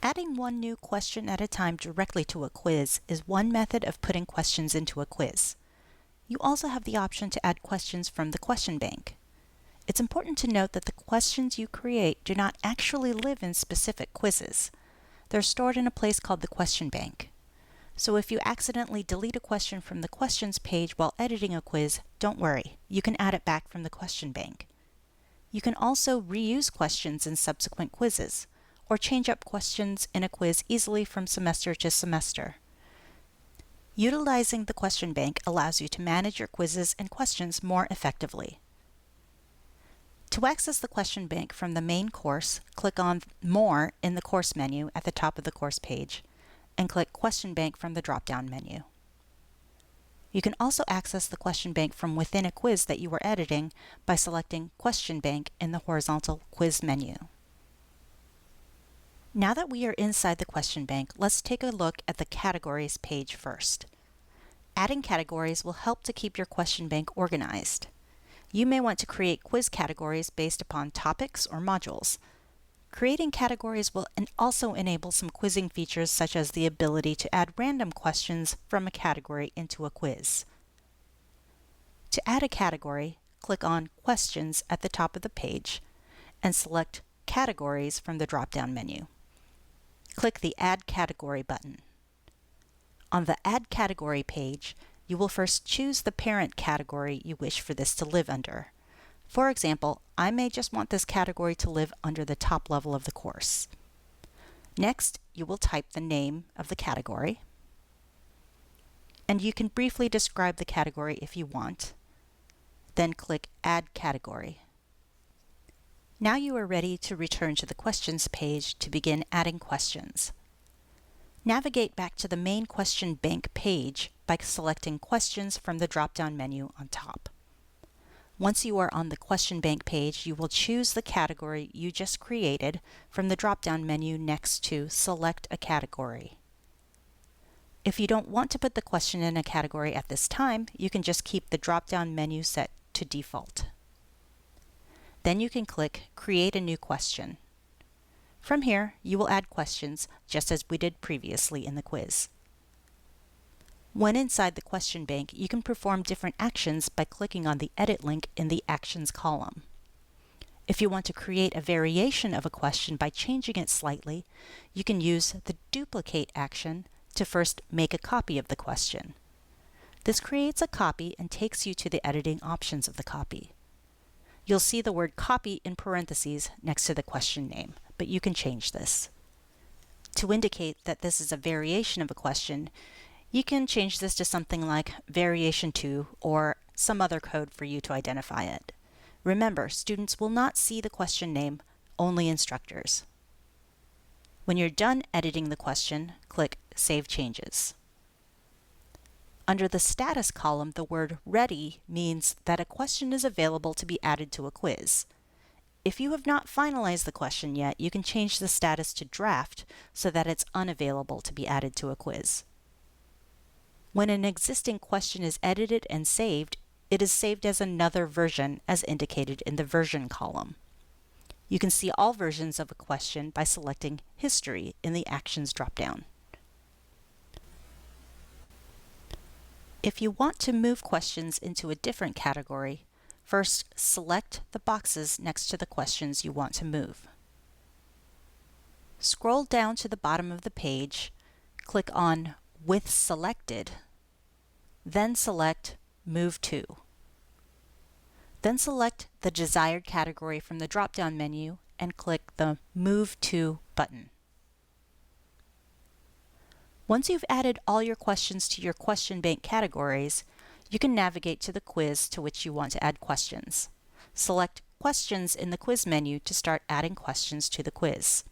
Adding one new question at a time directly to a quiz is one method of putting questions into a quiz. You also have the option to add questions from the question bank. It's important to note that the questions you create do not actually live in specific quizzes. They're stored in a place called the question bank. So if you accidentally delete a question from the questions page while editing a quiz, don't worry, you can add it back from the question bank. You can also reuse questions in subsequent quizzes, or change up questions in a quiz easily from semester to semester. Utilizing the question bank allows you to manage your quizzes and questions more effectively. To access the question bank from the main course, click on More in the course menu at the top of the course page, and click Question Bank from the drop-down menu. You can also access the question bank from within a quiz that you are editing by selecting Question Bank in the horizontal quiz menu. Now that we are inside the question bank, let's take a look at the categories page first. Adding categories will help to keep your question bank organized. You may want to create quiz categories based upon topics or modules. Creating categories will also enable some quizzing features such as the ability to add random questions from a category into a quiz. To add a category, click on Questions at the top of the page and select Categories from the drop-down menu. Click the Add Category button. On the Add Category page, you will first choose the parent category you wish for this to live under. For example, I may just want this category to live under the top level of the course. Next, you will type the name of the category, and you can briefly describe the category if you want. Then click Add Category. Now you are ready to return to the Questions page to begin adding questions. Navigate back to the main question bank page by selecting Questions from the drop-down menu on top. Once you are on the question bank page, you will choose the category you just created from the drop-down menu next to Select a Category. If you don't want to put the question in a category at this time, you can just keep the drop-down menu set to default. Then you can click Create a New Question. From here, you will add questions just as we did previously in the quiz. When inside the question bank, you can perform different actions by clicking on the Edit link in the Actions column. If you want to create a variation of a question by changing it slightly, you can use the Duplicate action to first make a copy of the question. This creates a copy and takes you to the editing options of the copy. You'll see the word Copy in parentheses next to the question name, but you can change this. To indicate that this is a variation of a question, you can change this to something like Variation 2 or some other code for you to identify it. Remember, students will not see the question name, only instructors. When you're done editing the question, click Save Changes. Under the Status column, the word Ready means that a question is available to be added to a quiz. If you have not finalized the question yet, you can change the status to Draft so that it's unavailable to be added to a quiz. When an existing question is edited and saved, it is saved as another version as indicated in the Version column. You can see all versions of a question by selecting History in the Actions dropdown. If you want to move questions into a different category, first select the boxes next to the questions you want to move. Scroll down to the bottom of the page, click on With Selected, then select Move To. Then select the desired category from the drop-down menu and click the Move To button. Once you've added all your questions to your question bank categories, you can navigate to the quiz to which you want to add questions. Select Questions in the quiz menu to start adding questions to the quiz.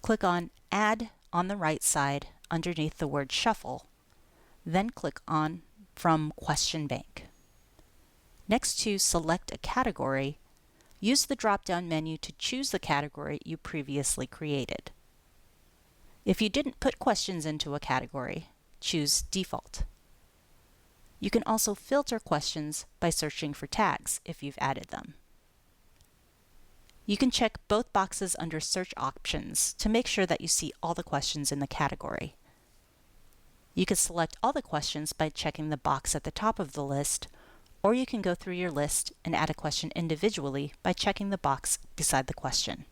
Click on Add on the right side underneath the word Shuffle, then click on From Question Bank. Next to Select a Category, use the drop-down menu to choose the category you previously created. If you didn't put questions into a category, choose Default. You can also filter questions by searching for tags if you've added them. You can check both boxes under Search Options to make sure that you see all the questions in the category. You can select all the questions by checking the box at the top of the list, or you can go through your list and add a question individually by checking the box beside the question.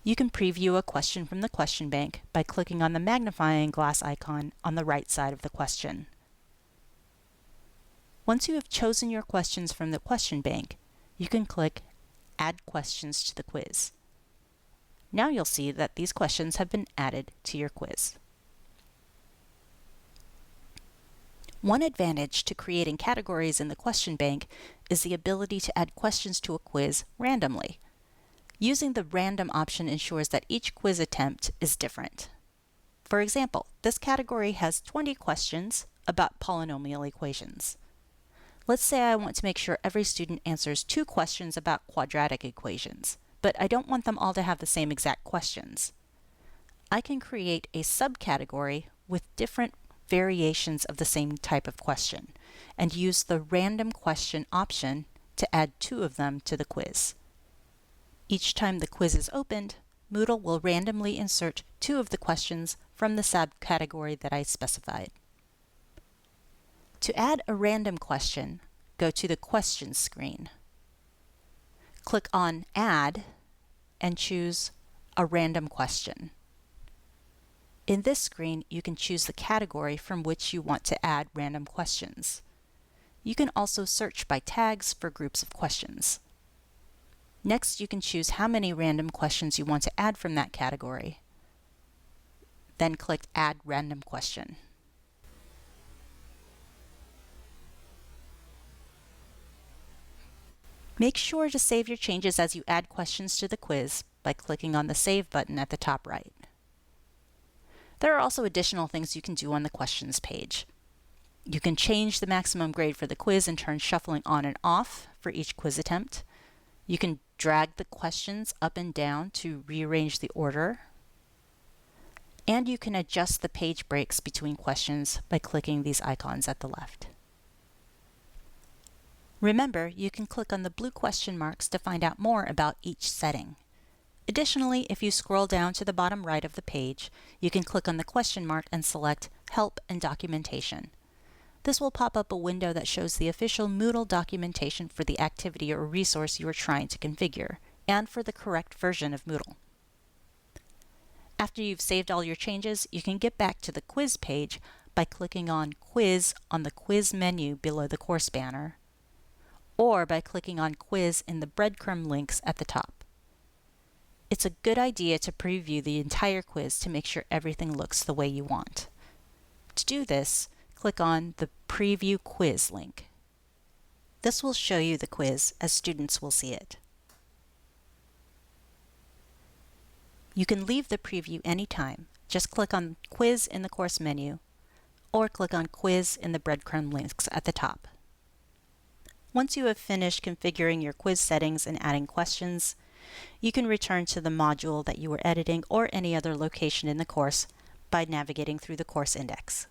You can preview a question from the question bank by clicking on the magnifying glass icon on the right side of the question. Once you have chosen your questions from the question bank, you can click Add Questions to the Quiz. Now you'll see that these questions have been added to your quiz. One advantage to creating categories in the question bank is the ability to add questions to a quiz randomly. Using the random option ensures that each quiz attempt is different. For example, this category has 20 questions about polynomial equations. Let's say I want to make sure every student answers 2 questions about quadratic equations, but I don't want them all to have the same exact questions. I can create a subcategory with different variations of the same type of question and use the random question option to add 2 of them to the quiz. Each time the quiz is opened, Moodle will randomly insert 2 of the questions from the subcategory that I specified. To add a random question, go to the Questions screen. Click on Add and choose a random question. In this screen, you can choose the category from which you want to add random questions. You can also search by tags for groups of questions. Next, you can choose how many random questions you want to add from that category. Then click Add Random Question. Make sure to save your changes as you add questions to the quiz by clicking on the Save button at the top right. There are also additional things you can do on the questions page. You can change the maximum grade for the quiz and turn shuffling on and off for each quiz attempt. You can drag the questions up and down to rearrange the order. And you can adjust the page breaks between questions by clicking these icons at the left. Remember, you can click on the blue question marks to find out more about each setting. Additionally, if you scroll down to the bottom right of the page, you can click on the question mark and select Help and Documentation. This will pop up a window that shows the official Moodle documentation for the activity or resource you are trying to configure, and for the correct version of Moodle. After you've saved all your changes, you can get back to the quiz page by clicking on Quiz on the quiz menu below the course banner, or by clicking on Quiz in the breadcrumb links at the top. It's a good idea to preview the entire quiz to make sure everything looks the way you want. To do this, click on the Preview Quiz link. This will show you the quiz as students will see it. You can leave the preview anytime. Just click on Quiz in the course menu, or click on Quiz in the breadcrumb links at the top. Once you have finished configuring your quiz settings and adding questions, you can return to the module that you were editing or any other location in the course by navigating through the course index.